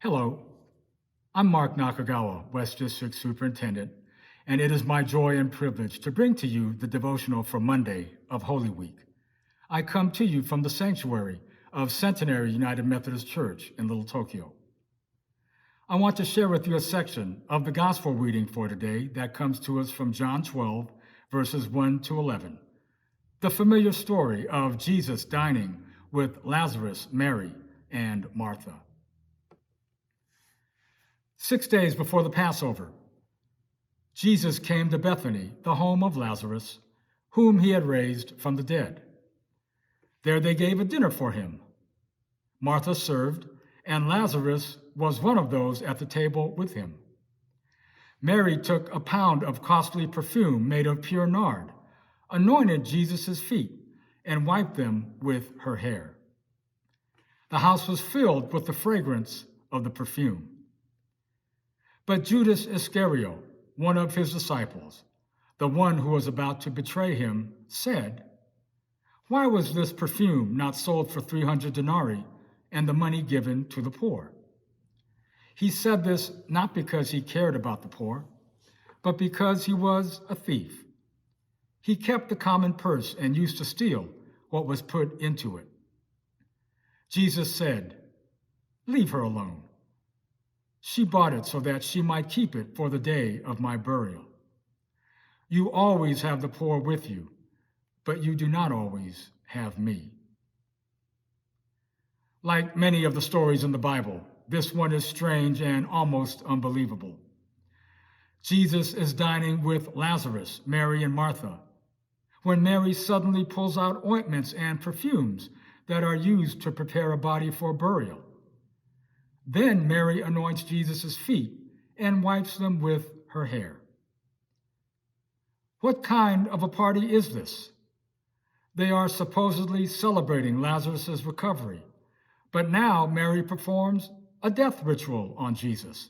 Hello, I'm Mark Nakagawa, West District Superintendent, and it is my joy and privilege to bring to you the devotional for Monday of Holy Week. I come to you from the sanctuary of Centenary United Methodist Church in Little Tokyo. I want to share with you a section of the gospel reading for today that comes to us from John 12, verses 1 to 11. The familiar story of Jesus dining with Lazarus, Mary, and Martha. 6 days before the Passover, Jesus came to Bethany, the home of Lazarus, whom he had raised from the dead. There they gave a dinner for him. Martha served, and Lazarus was one of those at the table with him. Mary took a pound of costly perfume made of pure nard, anointed Jesus' feet, and wiped them with her hair. The house was filled with the fragrance of the perfume. But Judas Iscariot, one of his disciples, the one who was about to betray him, said, "Why was this perfume not sold for 300 denarii and the money given to the poor?" He said this not because he cared about the poor, but because he was a thief. He kept the common purse and used to steal what was put into it. Jesus said, "Leave her alone. She bought it so that she might keep it for the day of my burial. You always have the poor with you, but you do not always have me." Like many of the stories in the Bible, this one is strange and almost unbelievable. Jesus is dining with Lazarus, Mary, and Martha, when Mary suddenly pulls out ointments and perfumes that are used to prepare a body for burial. Then Mary anoints Jesus' feet and wipes them with her hair. What kind of a party is this? They are supposedly celebrating Lazarus' recovery, but now Mary performs a death ritual on Jesus,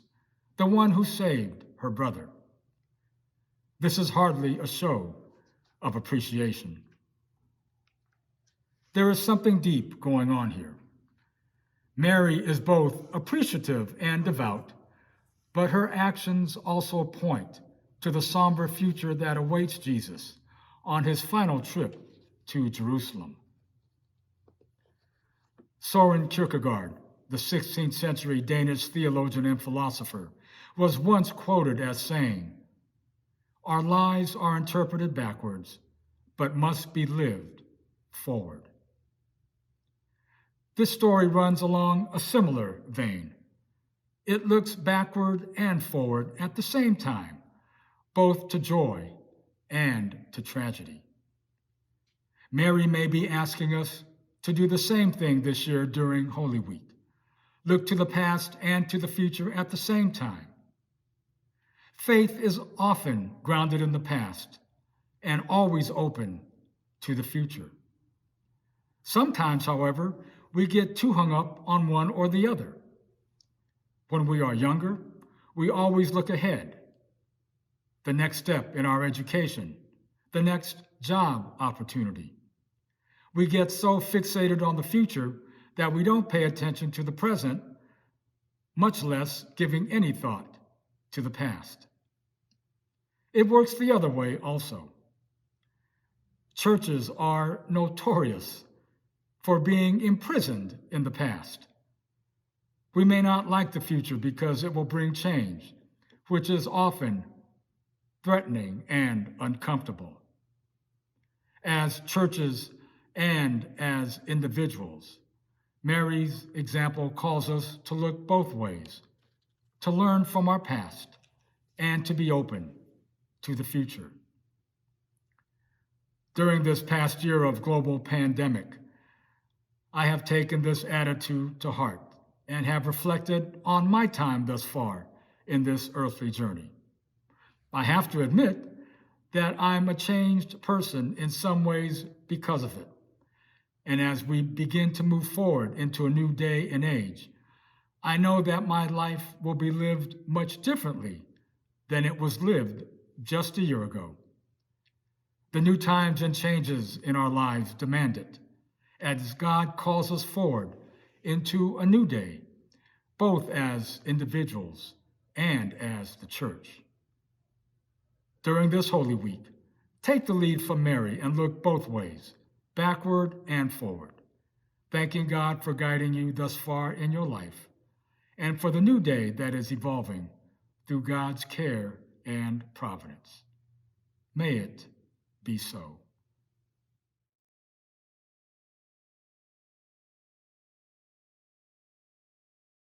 the one who saved her brother. This is hardly a show of appreciation. There is something deep going on here. Mary is both appreciative and devout, but her actions also point to the somber future that awaits Jesus on his final trip to Jerusalem. Søren Kierkegaard, the 16th century Danish theologian and philosopher, was once quoted as saying, "Our lives are interpreted backwards, but must be lived forward." This story runs along a similar vein. It looks backward and forward at the same time, both to joy and to tragedy. Mary may be asking us to do the same thing this year during Holy Week. Look to the past and to the future at the same time. Faith is often grounded in the past and always open to the future. Sometimes, however, we get too hung up on one or the other. When we are younger, we always look ahead. The next step in our education, the next job opportunity. We get so fixated on the future that we don't pay attention to the present, much less giving any thought to the past. It works the other way also. Churches are notorious for being imprisoned in the past. We may not like the future because it will bring change, which is often threatening and uncomfortable. As churches and as individuals, Mary's example calls us to look both ways, to learn from our past, and to be open to the future. During this past year of global pandemic, I have taken this attitude to heart and have reflected on my time thus far in this earthly journey. I have to admit that I'm a changed person in some ways because of it. And as we begin to move forward into a new day and age, I know that my life will be lived much differently than it was lived just a year ago. The new times and changes in our lives demand it, as God calls us forward into a new day, both as individuals and as the church. During this Holy Week, take the lead from Mary and look both ways, backward and forward, thanking God for guiding you thus far in your life and for the new day that is evolving through God's care and providence. May it be so.